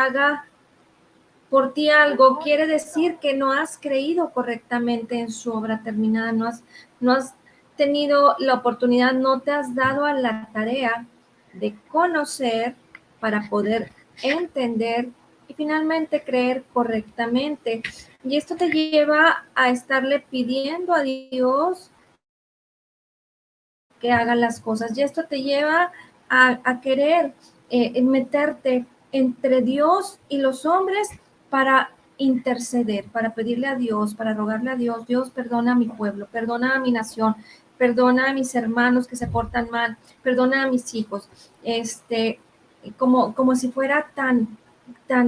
haga por ti algo, quiere decir que no has creído correctamente en su obra terminada, no has tenido la oportunidad, no te has dado a la tarea de conocer para poder entender y finalmente creer correctamente. Y esto te lleva a estarle pidiendo a Dios que haga las cosas. Y esto te lleva a querer meterte entre Dios y los hombres para interceder, para pedirle a Dios, para rogarle a Dios, Dios, perdona a mi pueblo, perdona a mi nación, perdona a mis hermanos que se portan mal, perdona a mis hijos, como si fuera tan,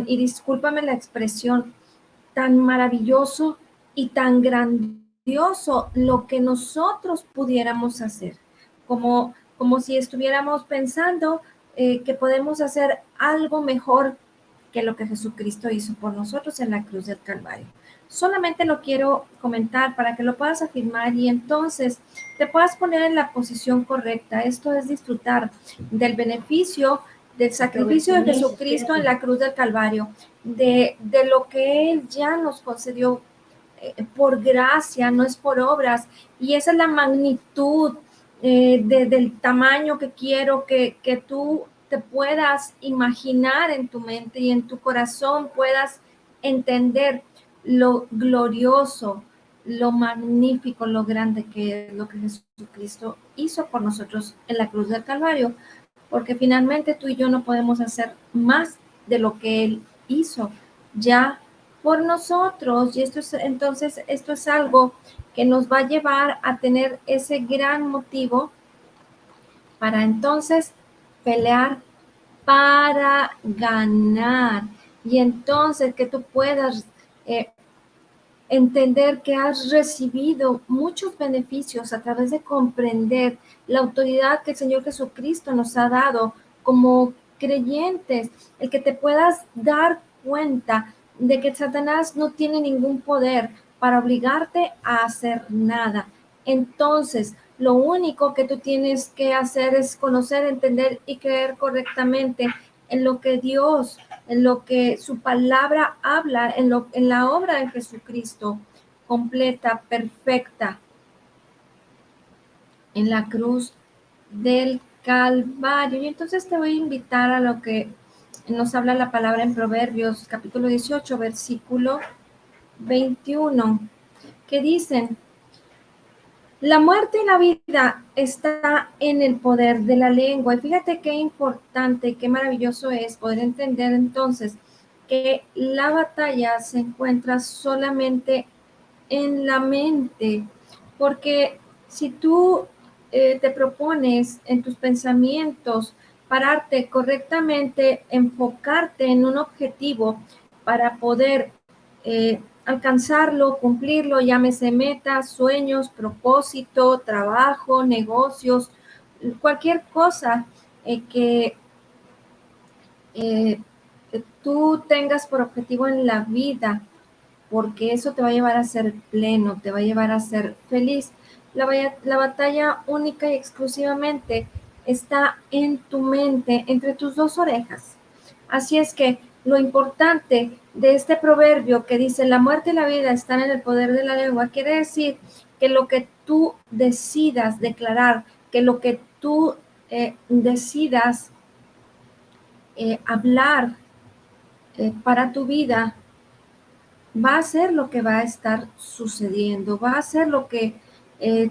y discúlpame la expresión, tan maravilloso y tan grandioso lo que nosotros pudiéramos hacer, como si estuviéramos pensando que podemos hacer algo mejor que lo que Jesucristo hizo por nosotros en la cruz del Calvario. Solamente lo quiero comentar para que lo puedas afirmar y entonces te puedas poner en la posición correcta. Esto es disfrutar del beneficio del sacrificio de Jesucristo en la cruz del Calvario, de lo que Él ya nos concedió por gracia, no es por obras. Y esa es la magnitud del tamaño que quiero que tú te puedas imaginar en tu mente y en tu corazón puedas entender lo glorioso, lo magnífico, lo grande que es lo que Jesucristo hizo por nosotros en la cruz del Calvario, porque finalmente tú y yo no podemos hacer más de lo que Él hizo ya por nosotros. Y esto es algo que nos va a llevar a tener ese gran motivo para entonces pelear para ganar. Y entonces que tú puedas entender que has recibido muchos beneficios a través de comprender la autoridad que el Señor Jesucristo nos ha dado como creyentes, el que te puedas dar cuenta de que Satanás no tiene ningún poder para obligarte a hacer nada. Entonces, lo único que tú tienes que hacer es conocer, entender y creer correctamente en lo que Dios, en lo que su palabra habla, en la obra de Jesucristo, completa, perfecta, en la cruz del Calvario. Y entonces te voy a invitar a lo que nos habla la palabra en Proverbios, capítulo 18, versículo 21, que dicen: la muerte y la vida está en el poder de la lengua. Y fíjate qué importante, qué maravilloso es poder entender entonces que la batalla se encuentra solamente en la mente, porque si tú te propones en tus pensamientos pararte correctamente, enfocarte en un objetivo para poder alcanzarlo, cumplirlo, llámese metas, sueños, propósito, trabajo, negocios, cualquier cosa que tú tengas por objetivo en la vida, porque eso te va a llevar a ser pleno, te va a llevar a ser feliz. La batalla única y exclusivamente está en tu mente, entre tus dos orejas. Así es que lo importante de este proverbio que dice: la muerte y la vida están en el poder de la lengua, quiere decir que lo que tú decidas declarar, que lo que tú decidas hablar para tu vida, va a ser lo que va a estar sucediendo, va a ser lo que eh,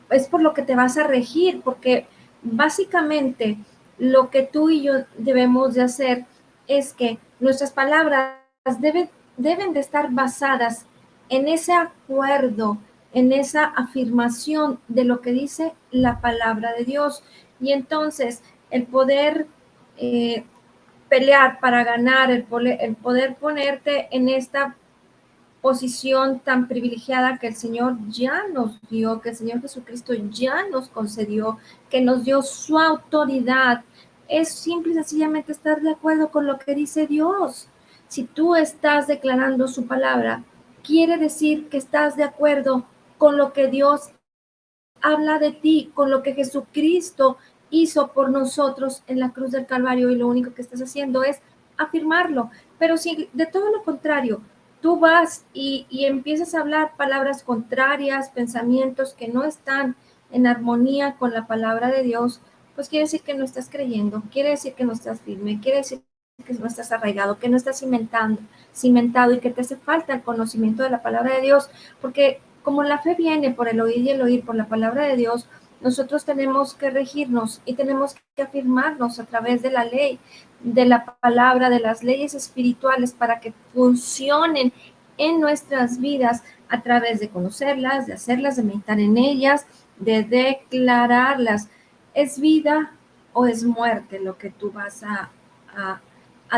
es por lo que te vas a regir, porque básicamente lo que tú y yo debemos de hacer es que nuestras palabras deben de estar basadas en ese acuerdo, en esa afirmación de lo que dice la palabra de Dios. Y entonces el poder pelear para ganar, el poder ponerte en esta posición tan privilegiada que el Señor ya nos dio, que el Señor Jesucristo ya nos concedió, que nos dio su autoridad. Es simple y sencillamente estar de acuerdo con lo que dice Dios. Si tú estás declarando su palabra, quiere decir que estás de acuerdo con lo que Dios habla de ti, con lo que Jesucristo hizo por nosotros en la cruz del Calvario, y lo único que estás haciendo es afirmarlo. Pero si de todo lo contrario, tú vas y empiezas a hablar palabras contrarias, pensamientos que no están en armonía con la palabra de Dios, pues quiere decir que no estás creyendo, quiere decir que no estás firme, quiere decir que no estás arraigado, que no estás cimentado y que te hace falta el conocimiento de la palabra de Dios, porque como la fe viene por el oír y el oír por la palabra de Dios, nosotros tenemos que regirnos y tenemos que afirmarnos a través de la ley, de la palabra, de las leyes espirituales para que funcionen en nuestras vidas a través de conocerlas, de hacerlas, de meditar en ellas, de declararlas. ¿Es vida o es muerte lo que tú vas a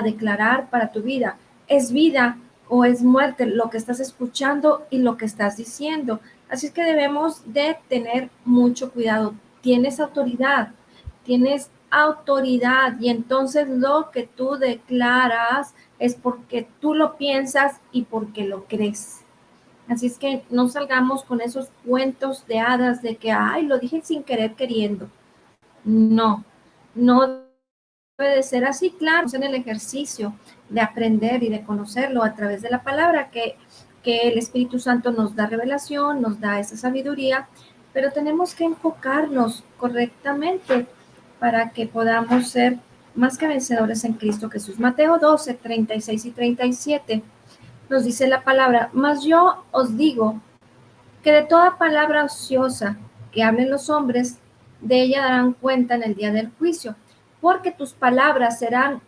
declarar para tu vida? ¿Es vida o es muerte lo que estás escuchando y lo que estás diciendo? Así es que debemos de tener mucho cuidado. Tienes autoridad y entonces lo que tú declaras es porque tú lo piensas y porque lo crees. Así es que no salgamos con esos cuentos de hadas de que, ay, lo dije sin querer queriendo. No, no debe de ser así, claro, en el ejercicio de aprender y de conocerlo a través de la palabra, que el Espíritu Santo nos da revelación, nos da esa sabiduría, pero tenemos que enfocarnos correctamente para que podamos ser más que vencedores en Cristo Jesús. Mateo 12, 36 y 37 nos dice la palabra, mas yo os digo que de toda palabra ociosa que hablen los hombres, de ella darán cuenta en el día del juicio, porque tus palabras serán,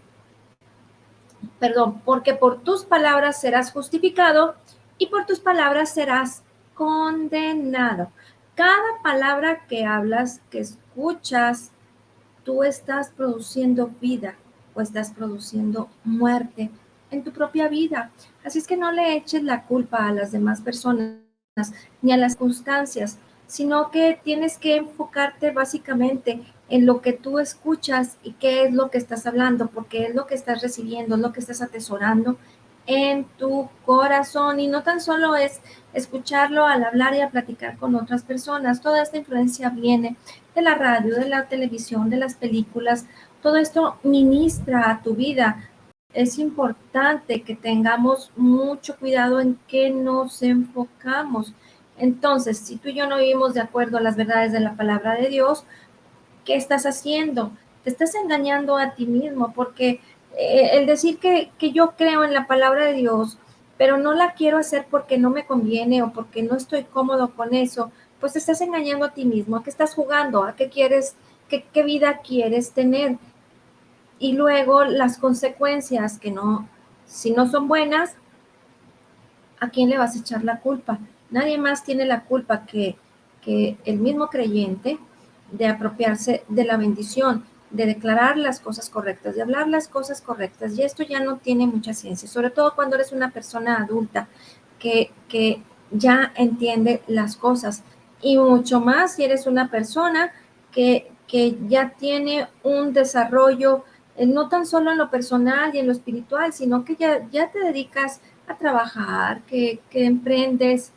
porque por tus palabras serás justificado y por tus palabras serás condenado. Cada palabra que hablas, que escuchas, tú estás produciendo vida o estás produciendo muerte en tu propia vida. Así es que no le eches la culpa a las demás personas ni a las circunstancias, sino que tienes que enfocarte básicamente en lo que tú escuchas y qué es lo que estás hablando, porque es lo que estás recibiendo, es lo que estás atesorando en tu corazón. Y no tan solo es escucharlo al hablar y a platicar con otras personas. Toda esta influencia viene de la radio, de la televisión, de las películas. Todo esto ministra a tu vida. Es importante que tengamos mucho cuidado en qué nos enfocamos. Entonces, si tú y yo no vivimos de acuerdo a las verdades de la palabra de Dios, ¿qué estás haciendo? Te estás engañando a ti mismo, porque el decir que yo creo en la palabra de Dios, pero no la quiero hacer porque no me conviene o porque no estoy cómodo con eso, pues te estás engañando a ti mismo. ¿A qué estás jugando? ¿A qué quieres? ¿Qué vida quieres tener? Y luego las consecuencias que no, si no son buenas, ¿a quién le vas a echar la culpa? Nadie más tiene la culpa que el mismo creyente de apropiarse de la bendición, de declarar las cosas correctas, de hablar las cosas correctas. Y esto ya no tiene mucha ciencia, sobre todo cuando eres una persona adulta que ya entiende las cosas. Y mucho más si eres una persona que ya tiene un desarrollo, no tan solo en lo personal y en lo espiritual, sino que ya te dedicas a trabajar, que emprendes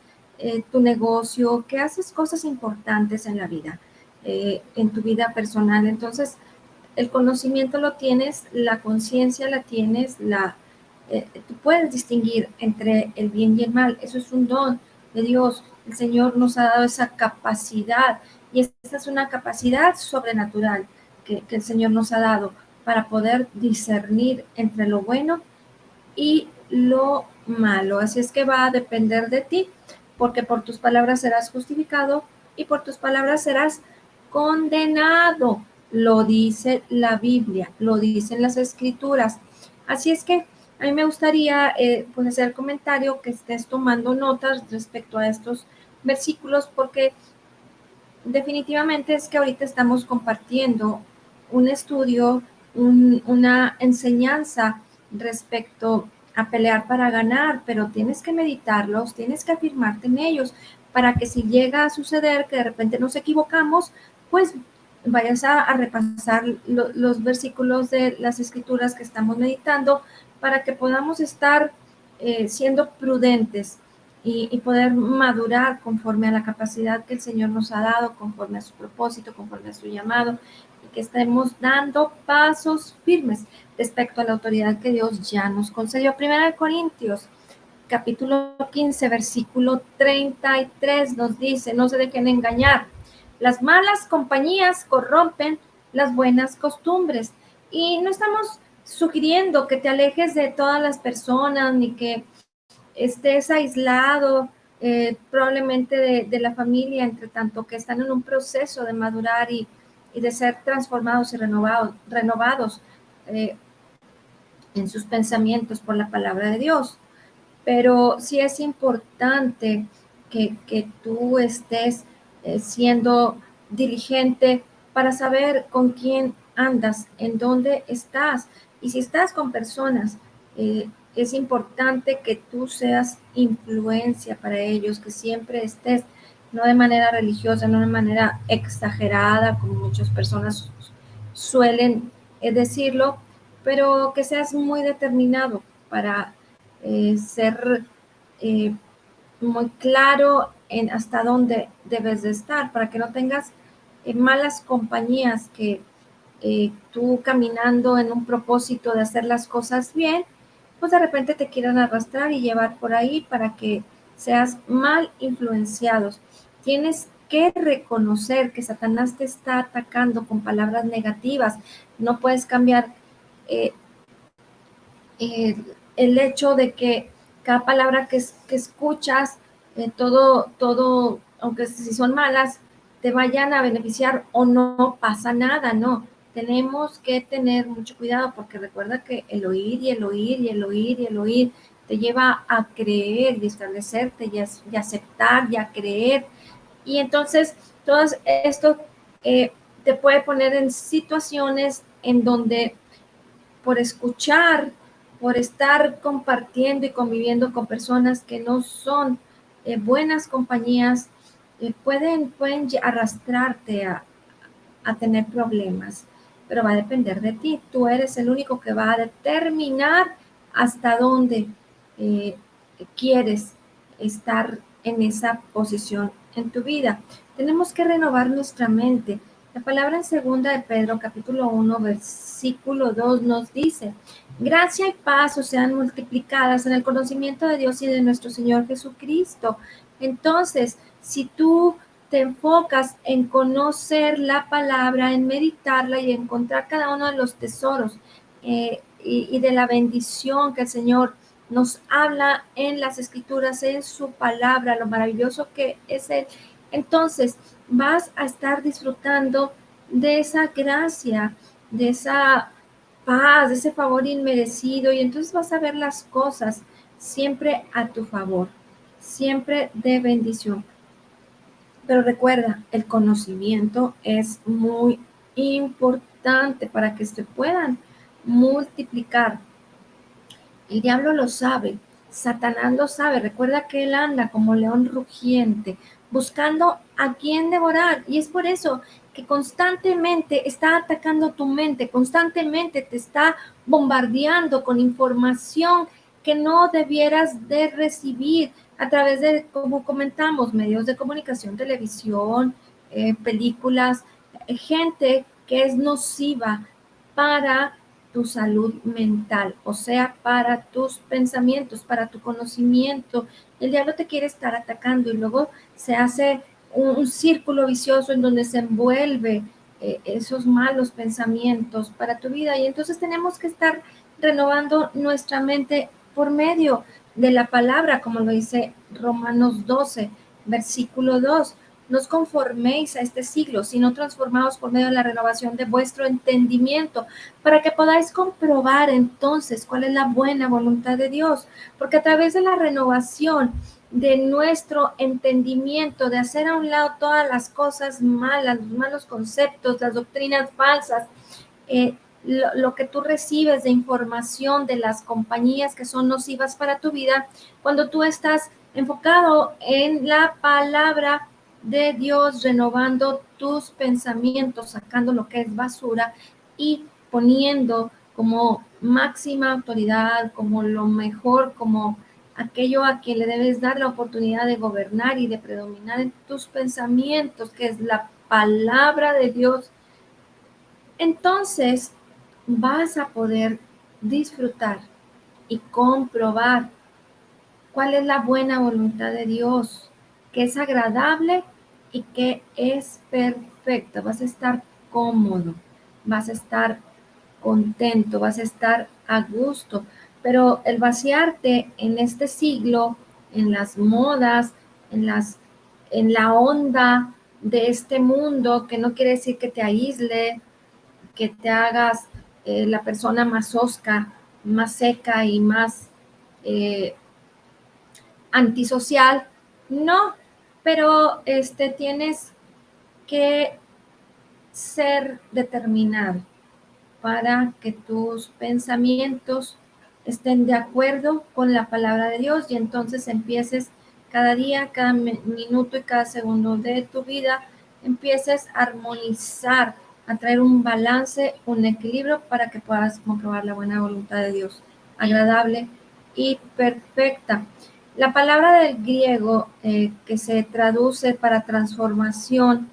tu negocio, que haces cosas importantes en la vida, en tu vida personal. Entonces, el conocimiento lo tienes, la conciencia la tienes, tú puedes distinguir entre el bien y el mal. Eso es un don de Dios. El Señor nos ha dado esa capacidad y esta es una capacidad sobrenatural que el Señor nos ha dado para poder discernir entre lo bueno y lo malo. Así es que va a depender de ti, porque por tus palabras serás justificado y por tus palabras serás condenado. Lo dice la Biblia, lo dicen las escrituras. Así es que a mí me gustaría pues hacer comentario, que estés tomando notas respecto a estos versículos, porque definitivamente es que ahorita estamos compartiendo un estudio, una enseñanza respecto a pelear para ganar, pero tienes que meditarlos, tienes que afirmarte en ellos para que si llega a suceder que de repente nos equivocamos, pues vayas a repasar los versículos de las escrituras que estamos meditando para que podamos estar siendo prudentes y poder madurar conforme a la capacidad que el Señor nos ha dado, conforme a su propósito, conforme a su llamado, y que estemos dando pasos firmes respecto a la autoridad que Dios ya nos concedió. Primera de Corintios, capítulo 15, versículo 33 nos dice, no se dejen engañar. Las malas compañías corrompen las buenas costumbres. Y no estamos sugiriendo que te alejes de todas las personas ni que estés aislado probablemente de la familia, entre tanto que están en un proceso de madurar y de ser transformados y renovados en sus pensamientos por la palabra de Dios. Pero sí es importante que tú estés siendo diligente para saber con quién andas, en dónde estás. Y si estás con personas, es importante que tú seas influencia para ellos, que siempre estés, no de manera religiosa, no de manera exagerada, como muchas personas suelen decirlo, pero que seas muy determinado para ser muy claro en hasta dónde debes de estar, para que no tengas malas compañías que tú caminando en un propósito de hacer las cosas bien, pues de repente te quieran arrastrar y llevar por ahí para que seas mal influenciados. Tienes que reconocer que Satanás te está atacando con palabras negativas. No puedes cambiar eh, eh, el hecho de que cada palabra que escuchas, todo, aunque si son malas, te vayan a beneficiar o no pasa nada, no. Tenemos que tener mucho cuidado porque recuerda que el oír y el oír y el oír y el oír te lleva a creer y establecerte y aceptar y a creer. Y entonces todo esto te puede poner en situaciones en donde por escuchar, por estar compartiendo y conviviendo con personas que no son buenas compañías, pueden arrastrarte a tener problemas, pero va a depender de ti. Tú eres el único que va a determinar hasta dónde eh, quieres estar en esa posición en tu vida. Tenemos que renovar nuestra mente. La palabra en segunda de Pedro, capítulo 1, versículo 2 nos dice, gracia y paz os sean multiplicadas en el conocimiento de Dios y de nuestro Señor Jesucristo. Entonces, si tú te enfocas en conocer la palabra, en meditarla y encontrar cada uno de los tesoros y de la bendición que el Señor nos habla en las escrituras, en su palabra, lo maravilloso que es Él, entonces vas a estar disfrutando de esa gracia, de esa paz, de ese favor inmerecido, y entonces vas a ver las cosas siempre a tu favor, siempre de bendición. Pero recuerda, el conocimiento es muy importante para que se puedan multiplicar. El diablo lo sabe, Satanás lo sabe. Recuerda que él anda como león rugiente, buscando a quién devorar. Y es por eso que constantemente está atacando tu mente, constantemente te está bombardeando con información que no debieras de recibir a través de, como comentamos, medios de comunicación, televisión, películas, gente que es nociva para tu salud mental, o sea, para tus pensamientos, para tu conocimiento. El diablo te quiere estar atacando y luego se hace un círculo vicioso en donde se envuelve esos malos pensamientos para tu vida. Y entonces tenemos que estar renovando nuestra mente por medio de la palabra, como lo dice Romanos 12, versículo 2. No os conforméis a este siglo, sino transformaos por medio de la renovación de vuestro entendimiento, para que podáis comprobar entonces cuál es la buena voluntad de Dios, porque a través de la renovación de nuestro entendimiento, de hacer a un lado todas las cosas malas, los malos conceptos, las doctrinas falsas, lo que tú recibes de información de las compañías que son nocivas para tu vida, cuando tú estás enfocado en la palabra de Dios, renovando tus pensamientos, sacando lo que es basura y poniendo como máxima autoridad, como lo mejor, como aquello a quien le debes dar la oportunidad de gobernar y de predominar en tus pensamientos, que es la palabra de Dios. entonces vas a poder disfrutar y comprobar cuál es la buena voluntad de Dios, que es agradable y que es perfecta. Vas a estar cómodo, vas a estar contento, vas a estar a gusto. Pero el vaciarte en este siglo, en las modas, en la onda de este mundo, que no quiere decir que te aísle, que te hagas la persona más hosca, más seca y más eh, antisocial, no, pero tienes que ser determinado para que tus pensamientos estén de acuerdo con la palabra de Dios y entonces empieces cada día, cada minuto y cada segundo de tu vida, empieces a armonizar, a traer un balance, un equilibrio para que puedas comprobar la buena voluntad de Dios, agradable y perfecta. La palabra del griego que se traduce para transformación,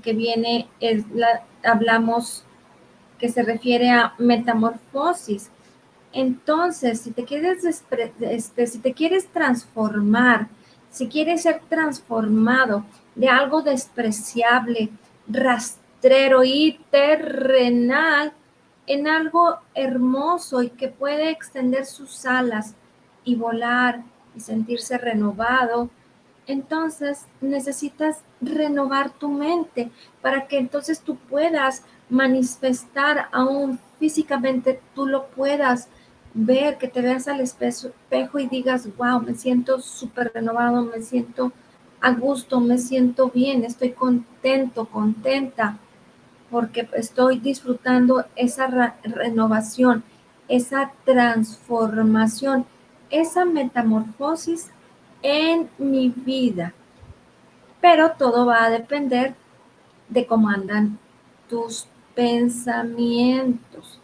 que viene, hablamos que se refiere a metamorfosis. Entonces, si te quieres transformar, si quieres ser transformado de algo despreciable, rastrero y terrenal en algo hermoso y que puede extender sus alas y volar y sentirse renovado, entonces necesitas renovar tu mente para que entonces tú puedas manifestar aún físicamente, tú lo puedas ver, que te veas al espejo y digas, wow, me siento súper renovado, me siento a gusto, me siento bien, estoy contento, contenta, porque estoy disfrutando esa renovación, esa transformación, esa metamorfosis en mi vida. Pero todo va a depender de cómo andan tus pensamientos.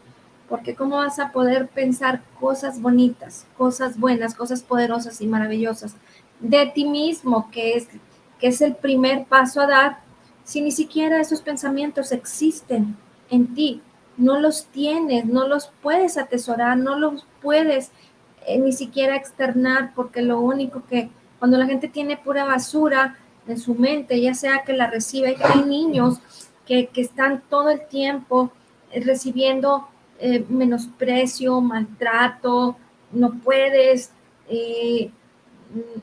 Porque cómo vas a poder pensar cosas bonitas, cosas buenas, cosas poderosas y maravillosas de ti mismo, que es el primer paso a dar, si ni siquiera esos pensamientos existen en ti, no los tienes, no los puedes atesorar, no los puedes ni siquiera externar, porque lo único que cuando la gente tiene pura basura en su mente, ya sea que la recibe, que hay niños que están todo el tiempo recibiendo menosprecio, maltrato, no puedes, eh,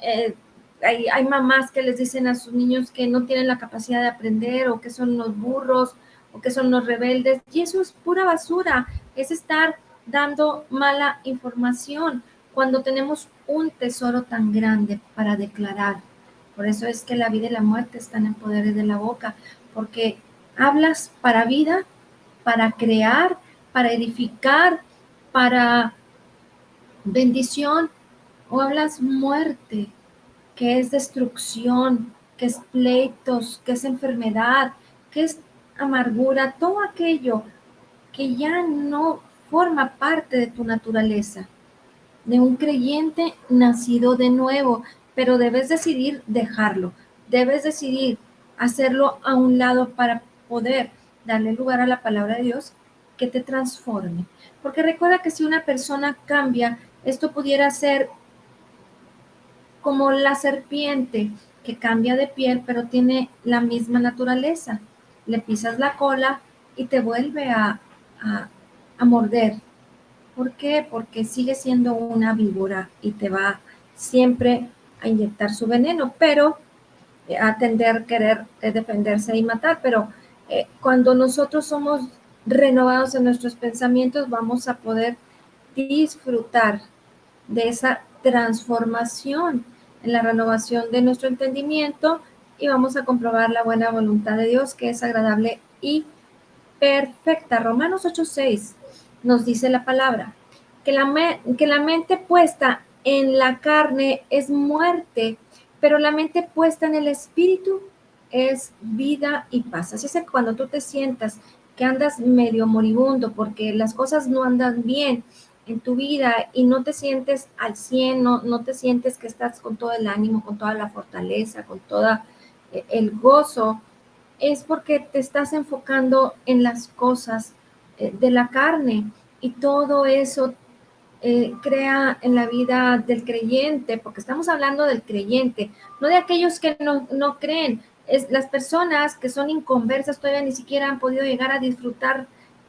eh, hay mamás que les dicen a sus niños que no tienen la capacidad de aprender o que son los burros o que son los rebeldes, y eso es pura basura, es estar dando mala información cuando tenemos un tesoro tan grande para declarar. Por eso es que la vida y la muerte están en poder de la boca, porque hablas para vida, para crear, para edificar, para bendición, o hablas muerte, que es destrucción, que es pleitos, que es enfermedad, que es amargura, todo aquello que ya no forma parte de tu naturaleza, de un creyente nacido de nuevo, pero debes decidir dejarlo, debes decidir hacerlo a un lado para poder darle lugar a la palabra de Dios que te transforme. Porque recuerda que si una persona cambia, esto pudiera ser como la serpiente que cambia de piel, pero tiene la misma naturaleza. Le pisas la cola y te vuelve a morder. ¿Por qué? Porque sigue siendo una víbora y te va siempre a inyectar su veneno, pero a tender a querer defenderse y matar. Pero cuando nosotros somos renovados en nuestros pensamientos, vamos a poder disfrutar de esa transformación en la renovación de nuestro entendimiento y vamos a comprobar la buena voluntad de Dios, que es agradable y perfecta. Romanos 8:6 nos dice la palabra, que la mente puesta en la carne es muerte, pero la mente puesta en el espíritu es vida y paz. Así es que cuando tú te sientas que andas medio moribundo porque las cosas no andan bien en tu vida y no te sientes al 100, no te sientes que estás con todo el ánimo, con toda la fortaleza, con todo el gozo, es porque te estás enfocando en las cosas de la carne, y todo eso crea en la vida del creyente, porque estamos hablando del creyente, no de aquellos que no creen. Las personas que son inconversas todavía ni siquiera han podido llegar a disfrutar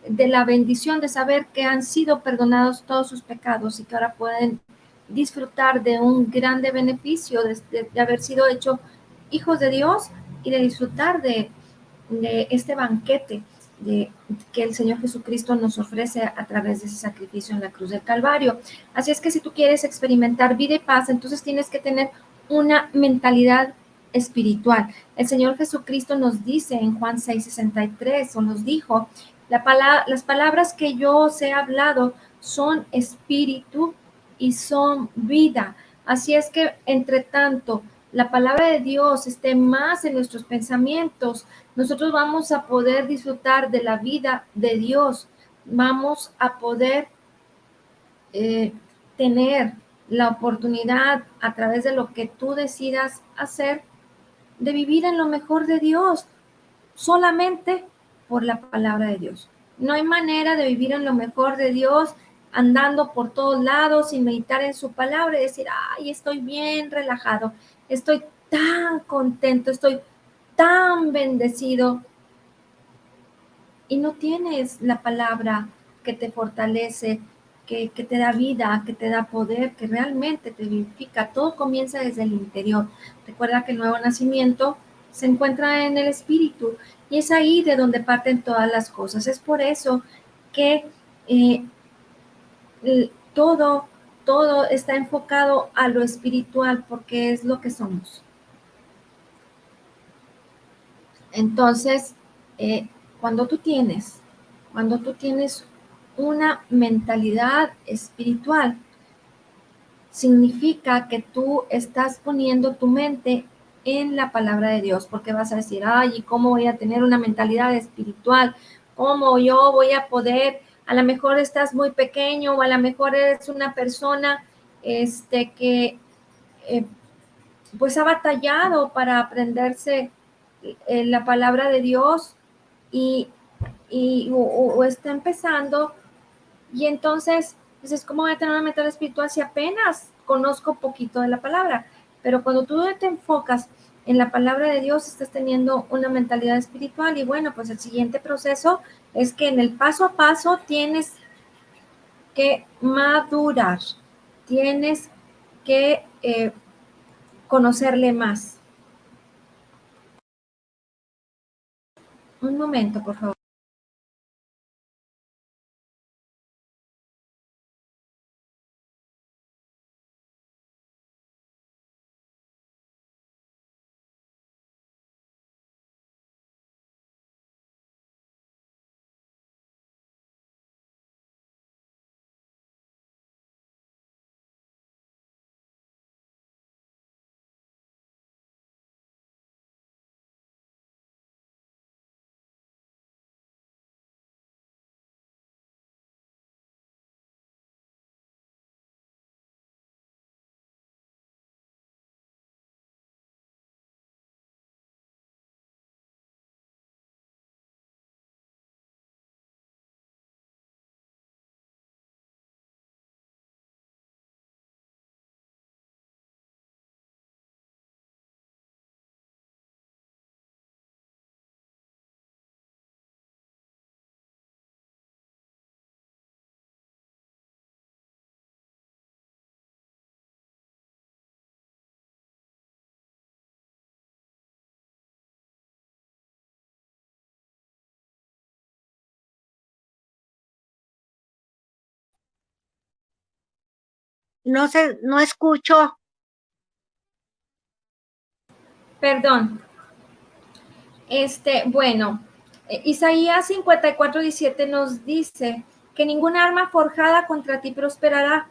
de la bendición de saber que han sido perdonados todos sus pecados y que ahora pueden disfrutar de un grande beneficio de haber sido hechos hijos de Dios y de disfrutar de este banquete que el Señor Jesucristo nos ofrece a través de ese sacrificio en la cruz del Calvario. Así es que si tú quieres experimentar vida y paz, entonces tienes que tener una mentalidad espiritual. El Señor Jesucristo nos dice en Juan 6:63, o nos dijo, las palabras que yo os he hablado son espíritu y son vida. Así es que, entre tanto, la palabra de Dios esté más en nuestros pensamientos, nosotros vamos a poder disfrutar de la vida de Dios, vamos a poder tener la oportunidad a través de lo que tú decidas hacer, de vivir en lo mejor de Dios, solamente por la palabra de Dios. No hay manera de vivir en lo mejor de Dios andando por todos lados sin meditar en su palabra y decir, ay, estoy bien relajado, estoy tan contento, estoy tan bendecido, y no tienes la palabra que te fortalece, que te da vida, que te da poder, que realmente te vivifica. Todo comienza desde el interior. Recuerda que el nuevo nacimiento se encuentra en el espíritu, y es ahí de donde parten todas las cosas. Es por eso que eh, todo, todo está enfocado a lo espiritual, porque es lo que somos. Entonces, eh, cuando tú tienes, cuando tú tienes una mentalidad espiritual, significa que tú estás poniendo tu mente en la palabra de Dios, porque vas a decir, ay, ¿y cómo voy a tener una mentalidad espiritual? ¿Cómo yo voy a poder? A lo mejor estás muy pequeño, o a lo mejor eres una persona que eh, pues ha batallado para aprenderse la palabra de Dios, y, o está empezando, y entonces dices, ¿cómo voy a tener una mentalidad espiritual si apenas conozco poquito de la palabra? Pero cuando tú te enfocas en la palabra de Dios, estás teniendo una mentalidad espiritual. Y bueno, pues el siguiente proceso es que en el paso a paso tienes que madurar, tienes que conocerle más. Un momento, por favor. No sé, no escucho. Perdón. Bueno, Isaías 54:17 nos dice que ningún arma forjada contra ti prosperará,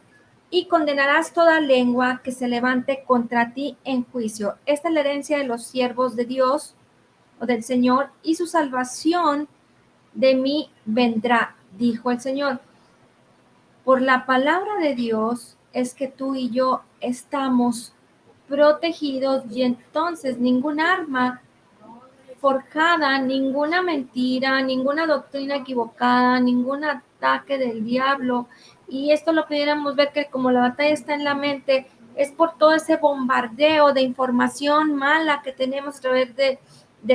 y condenarás toda lengua que se levante contra ti en juicio. Esta es la herencia de los siervos de Dios, o del Señor, y su salvación de mí vendrá, dijo el Señor. Por la palabra de Dios es que tú y yo estamos protegidos, y entonces ningún arma forjada ninguna mentira, ninguna doctrina equivocada, ningún ataque del diablo. Y esto lo pudiéramos ver que como la batalla está en la mente, es por todo ese bombardeo de información mala que tenemos a través de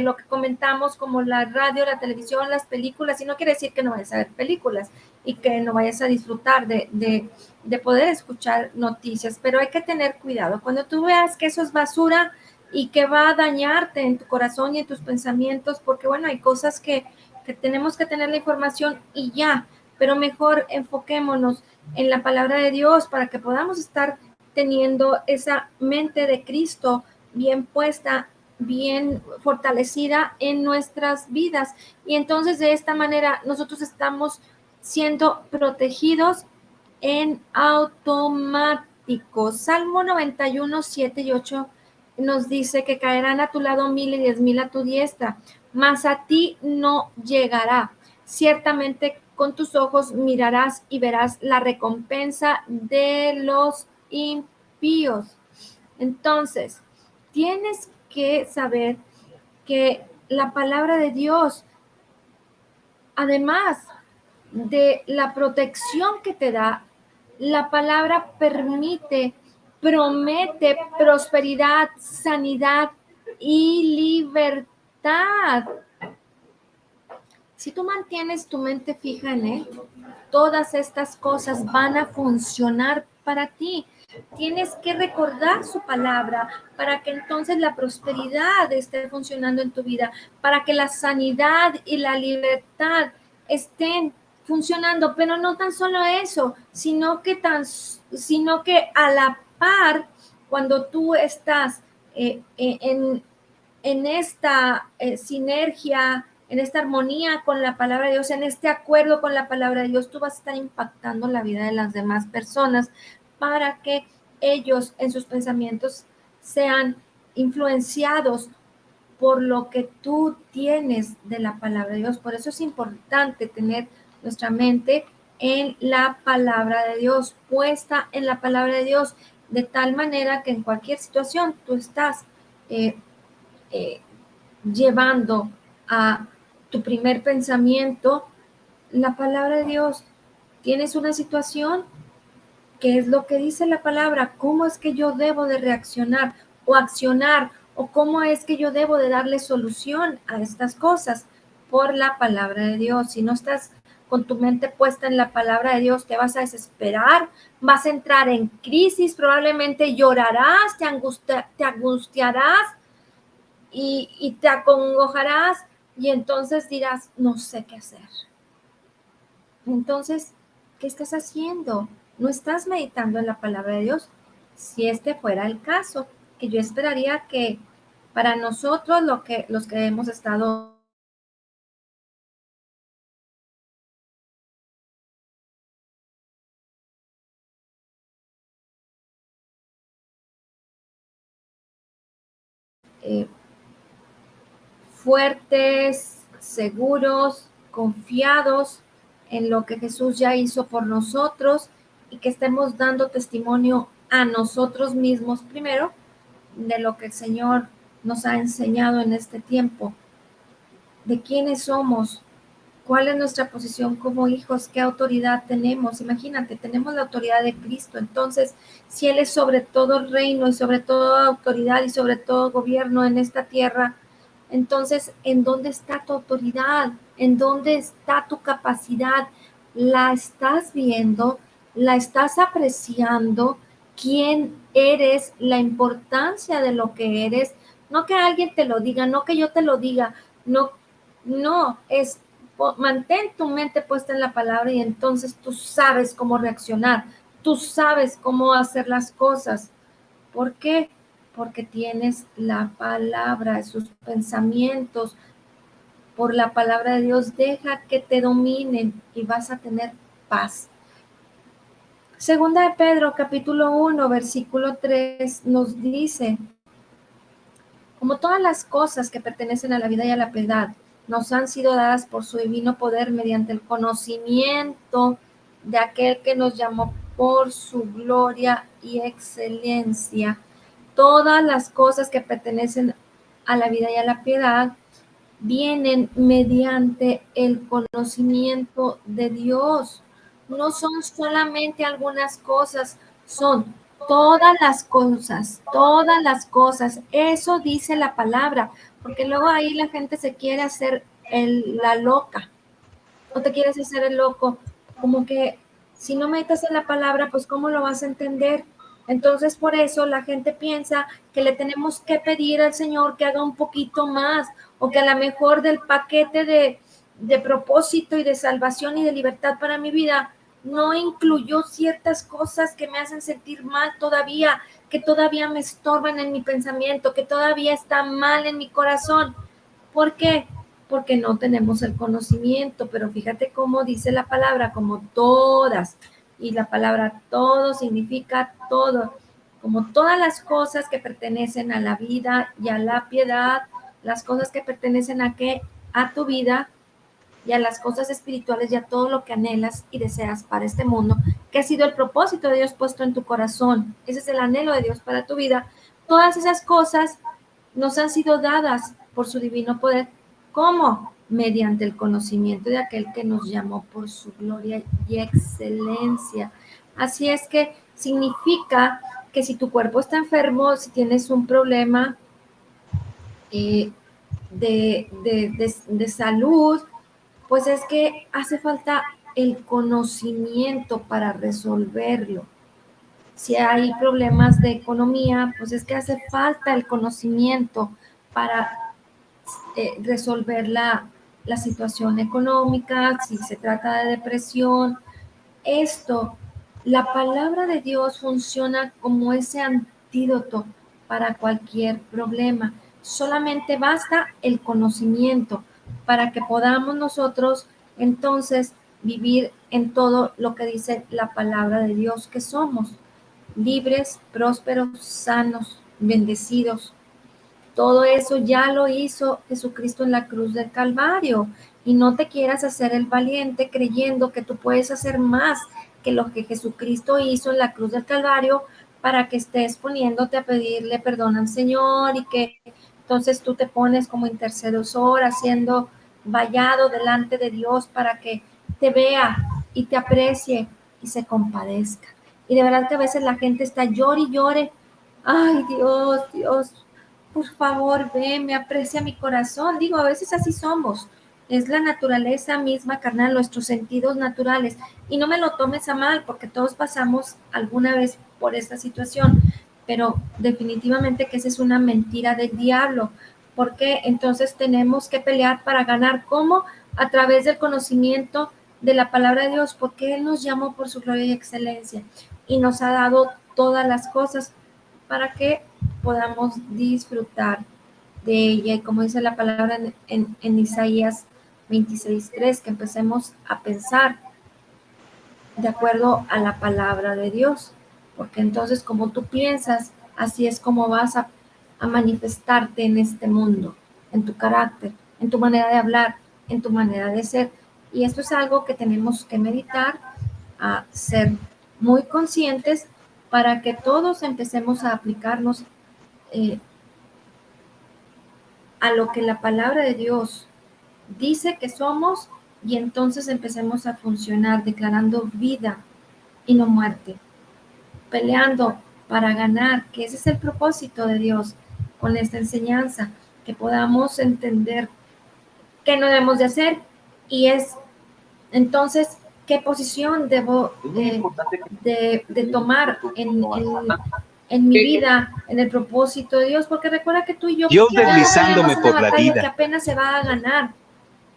lo que comentamos, como la radio, la televisión, las películas. Y no quiere decir que no vayas a ver películas y que no vayas a disfrutar de poder escuchar noticias, pero hay que tener cuidado. Cuando tú veas que eso es basura y que va a dañarte en tu corazón y en tus pensamientos, porque bueno, hay cosas que tenemos que tener la información y ya, pero mejor enfoquémonos en la palabra de Dios para que podamos estar teniendo esa mente de Cristo bien puesta, bien fortalecida en nuestras vidas. Y entonces de esta manera nosotros estamos siendo protegidos en automático. Salmo 91, 7 y 8 nos dice que caerán a tu lado 1000 y 10,000 a tu diestra, mas a ti no llegará. Ciertamente con tus ojos mirarás y verás la recompensa de los impíos. Entonces, tienes que saber que la palabra de Dios, además de la protección que te da, la palabra promete prosperidad, sanidad y libertad. Si tú mantienes tu mente fija en Él, todas estas cosas van a funcionar para ti. Tienes que recordar su palabra para que entonces la prosperidad esté funcionando en tu vida, para que la sanidad y la libertad estén funcionando, pero no tan solo eso, sino que a la par, cuando tú estás en esta sinergia, en esta armonía con la palabra de Dios, en este acuerdo con la palabra de Dios, tú vas a estar impactando la vida de las demás personas para que ellos en sus pensamientos sean influenciados por lo que tú tienes de la palabra de Dios. Por eso es importante tener nuestra mente en la palabra de Dios, puesta en la palabra de Dios, de tal manera que en cualquier situación tú estás eh, llevando a tu primer pensamiento la palabra de Dios. Tienes una situación, ¿qué es lo que dice la palabra? ¿Cómo es que yo debo de reaccionar o accionar? ¿O cómo es que yo debo de darle solución a estas cosas? Por la palabra de Dios. Si no estás con tu mente puesta en la palabra de Dios, te vas a desesperar, vas a entrar en crisis, probablemente llorarás, te angustiarás y te acongojarás y entonces dirás, no sé qué hacer. Entonces, ¿qué estás haciendo? ¿No estás meditando en la palabra de Dios? Si este fuera el caso, que yo esperaría que para nosotros los que hemos estado eh, fuertes, seguros, confiados en lo que Jesús ya hizo por nosotros y que estemos dando testimonio a nosotros mismos primero de lo que el Señor nos ha enseñado en este tiempo, de quiénes somos, cuál es nuestra posición como hijos, qué autoridad tenemos. Imagínate, tenemos la autoridad de Cristo. Entonces, si Él es sobre todo reino y sobre todo autoridad y sobre todo gobierno en esta tierra, entonces, ¿en dónde está tu autoridad? ¿En dónde está tu capacidad? ¿La estás viendo? ¿La estás apreciando? ¿Quién eres? La importancia de lo que eres. No que alguien te lo diga, no que yo te lo diga, no, no, es mantén tu mente puesta en la palabra y entonces tú sabes cómo reaccionar, tú sabes cómo hacer las cosas. ¿Por qué? Porque tienes la palabra, sus pensamientos. Por la palabra de Dios, deja que te dominen y vas a tener paz. Segunda de Pedro, capítulo 1, versículo 3, nos dice, como todas las cosas que pertenecen a la vida y a la piedad, nos han sido dadas por su divino poder mediante el conocimiento de aquel que nos llamó por su gloria y excelencia. Todas las cosas que pertenecen a la vida y a la piedad vienen mediante el conocimiento de Dios. No son solamente algunas cosas, son todas las cosas, todas las cosas. Eso dice la palabra, porque luego ahí la gente se quiere hacer la loca, o te quieres hacer el loco, como que si no metes en la palabra, pues ¿cómo lo vas a entender? Entonces, por eso la gente piensa que le tenemos que pedir al Señor que haga un poquito más, o que a lo mejor del paquete de propósito y de salvación y de libertad para mi vida no incluyó ciertas cosas que me hacen sentir mal todavía, que todavía me estorban en mi pensamiento, que todavía está mal en mi corazón. ¿Por qué? Porque no tenemos el conocimiento, pero fíjate cómo dice la palabra, como todas, y la palabra todo significa todo, como todas las cosas que pertenecen a la vida y a la piedad, las cosas que pertenecen a qué, a tu vida y a las cosas espirituales y a todo lo que anhelas y deseas para este mundo, que ha sido el propósito de Dios puesto en tu corazón. Ese es el anhelo de Dios para tu vida. Todas esas cosas nos han sido dadas por su divino poder. ¿Cómo? Mediante el conocimiento de aquel que nos llamó por su gloria y excelencia. Así es que significa que si tu cuerpo está enfermo, si tienes un problema de salud, pues es que hace falta el conocimiento para resolverlo. Si hay problemas de economía, pues es que hace falta el conocimiento para resolver la situación económica, si se trata de depresión. Esto, la palabra de Dios funciona como ese antídoto para cualquier problema. Solamente basta el conocimiento para que podamos nosotros entonces vivir en todo lo que dice la palabra de Dios que somos: libres, prósperos, sanos, bendecidos. Todo eso ya lo hizo Jesucristo en la cruz del Calvario. Y no te quieras hacer el valiente creyendo que tú puedes hacer más que lo que Jesucristo hizo en la cruz del Calvario para que estés poniéndote a pedirle perdón al Señor, y que entonces tú te pones como intercesor haciendo vallado delante de Dios para que te vea y te aprecie y se compadezca. Y de verdad que a veces la gente está llore y llore. Ay, Dios, Dios, por favor, ven, me aprecia mi corazón. Digo, a veces así somos. Es la naturaleza misma carnal, nuestros sentidos naturales. Y no me lo tomes a mal, porque todos pasamos alguna vez por esta situación. Pero definitivamente que esa es una mentira del diablo. Porque entonces tenemos que pelear para ganar. ¿Cómo? A través del conocimiento de la palabra de Dios, porque Él nos llamó por su gloria y excelencia y nos ha dado todas las cosas para que podamos disfrutar de ella. Y como dice la palabra en Isaías 26:3, que empecemos a pensar de acuerdo a la palabra de Dios, porque entonces como tú piensas, así es como vas a manifestarte en este mundo, en tu carácter, en tu manera de hablar, en tu manera de ser. Y esto es algo que tenemos que meditar, a ser muy conscientes para que todos empecemos a aplicarnos eh, a lo que la palabra de Dios dice que somos, y entonces empecemos a funcionar declarando vida y no muerte, peleando para ganar, que ese es el propósito de Dios con esta enseñanza, que podamos entender qué no debemos de hacer, y es entonces qué posición debo de tomar en mi vida, en el propósito de Dios, porque recuerda que tú y yo Dios ya no peleamos deslizándome una por la batalla que vida. apenas se va a ganar.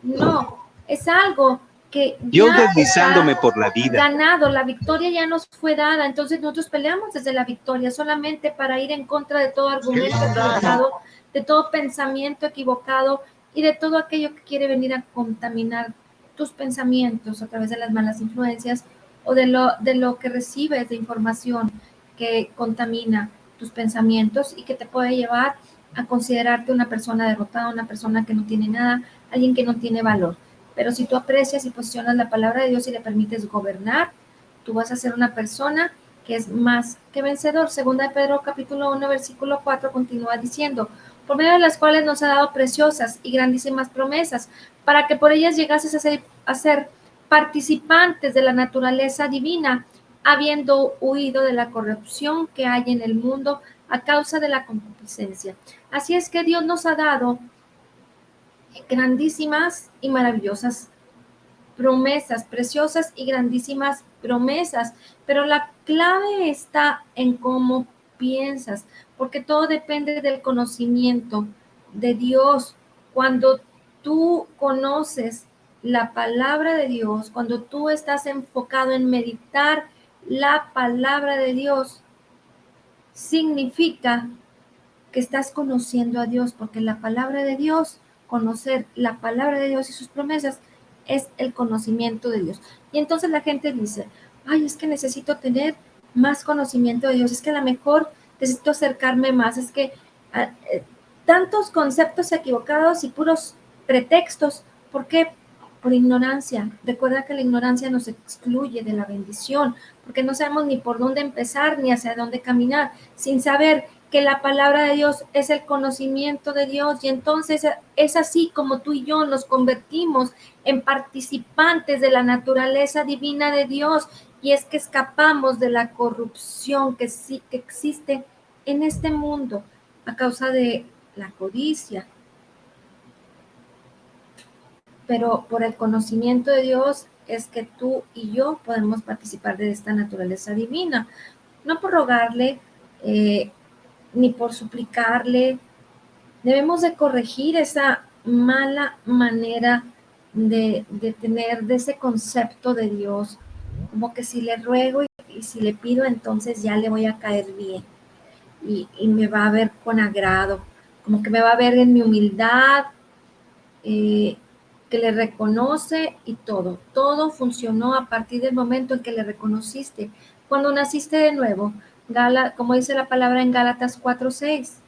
No, es algo que Dios ya deslizándome está por la vida. ganado, la victoria ya nos fue dada, entonces nosotros peleamos desde la victoria solamente para ir en contra de todo argumento equivocado, de todo pensamiento equivocado y de todo aquello que quiere venir a contaminar tus pensamientos a través de las malas influencias, o de lo que recibes de información que contamina tus pensamientos y que te puede llevar a considerarte una persona derrotada, una persona que no tiene nada, alguien que no tiene valor. Pero si tú aprecias y posicionas la palabra de Dios y le permites gobernar, tú vas a ser una persona que es más que vencedor. Segunda de Pedro capítulo 1 versículo 4 continúa diciendo: por medio de las cuales nos ha dado preciosas y grandísimas promesas, para que por ellas llegases a ser participantes de la naturaleza divina, habiendo huido de la corrupción que hay en el mundo a causa de la concupiscencia. Así es que Dios nos ha dado grandísimas y maravillosas promesas, preciosas y grandísimas promesas, pero la clave está en cómo piensas, porque todo depende del conocimiento de Dios. Cuando tú conoces la palabra de Dios, cuando tú estás enfocado en meditar la palabra de Dios, significa que estás conociendo a Dios, porque la palabra de Dios, conocer la palabra de Dios y sus promesas, es el conocimiento de Dios. Y entonces la gente dice, ay, es que necesito tener más conocimiento de Dios, es que a lo mejor necesito acercarme más, es que tantos conceptos equivocados y puros pretextos. ¿Por qué? Por ignorancia. Recuerda que la ignorancia nos excluye de la bendición, porque no sabemos ni por dónde empezar ni hacia dónde caminar, sin saber que la palabra de Dios es el conocimiento de Dios, y entonces es así como tú y yo nos convertimos en participantes de la naturaleza divina de Dios, y es que escapamos de la corrupción que existe en este mundo a causa de la codicia. Pero por el conocimiento de Dios es que tú y yo podemos participar de esta naturaleza divina, no por rogarle, ni por suplicarle. Debemos de corregir esa mala manera de tener de ese concepto de Dios, como que si le ruego y si le pido, entonces ya le voy a caer bien y me va a ver con agrado, como que me va a ver en mi humildad, que le reconoce, y todo funcionó a partir del momento en que le reconociste, cuando naciste de nuevo. Como dice la palabra en Gálatas 4:6,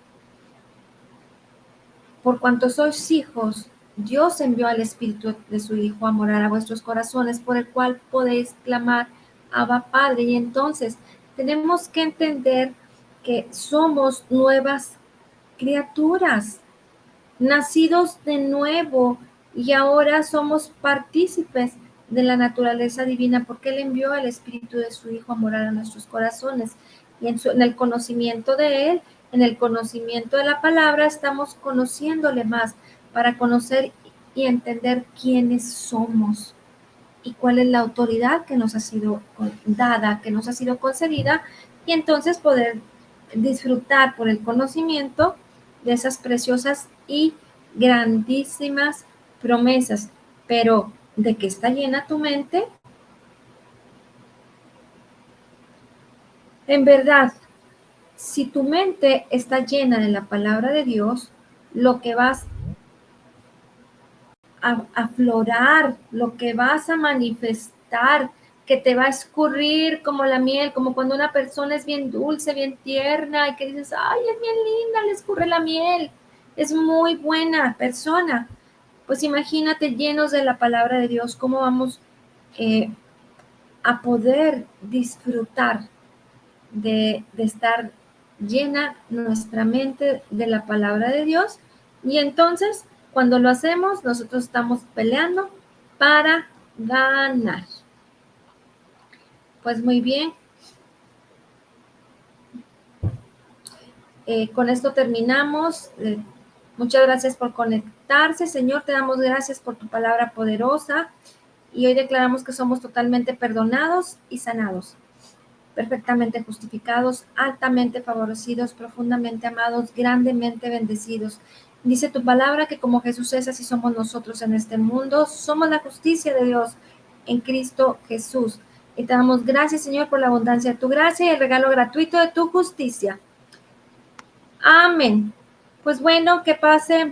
por cuanto sois hijos, Dios envió al Espíritu de su Hijo a morar a vuestros corazones, por el cual podéis clamar, Abba Padre. Y entonces tenemos que entender que somos nuevas criaturas, nacidos de nuevo, y ahora somos partícipes de la naturaleza divina, porque Él envió al Espíritu de su Hijo a morar a nuestros corazones. Y en el conocimiento de Él, en el conocimiento de la palabra, estamos conociéndole más para conocer y entender quiénes somos y cuál es la autoridad que nos ha sido dada, que nos ha sido concedida, y entonces poder disfrutar por el conocimiento de esas preciosas y grandísimas promesas. Pero ¿de qué está llena tu mente? En verdad, si tu mente está llena de la palabra de Dios, lo que vas a aflorar, lo que vas a manifestar, que te va a escurrir como la miel, como cuando una persona es bien dulce, bien tierna, y que dices, ay, es bien linda, le escurre la miel, es muy buena persona. Pues imagínate, llenos de la palabra de Dios, cómo vamos a poder disfrutar de estar llena nuestra mente de la palabra de Dios. Y entonces, cuando lo hacemos, nosotros estamos peleando para ganar. Pues muy bien. Con esto terminamos. Muchas gracias por conectarse. Señor, te damos gracias por tu palabra poderosa, y hoy declaramos que somos totalmente perdonados y sanados, perfectamente justificados, altamente favorecidos, profundamente amados, grandemente bendecidos. Dice tu palabra que como Jesús es, así somos nosotros en este mundo. Somos la justicia de Dios en Cristo Jesús. Y te damos gracias, Señor, por la abundancia de tu gracia y el regalo gratuito de tu justicia. Amén. Pues bueno, que pase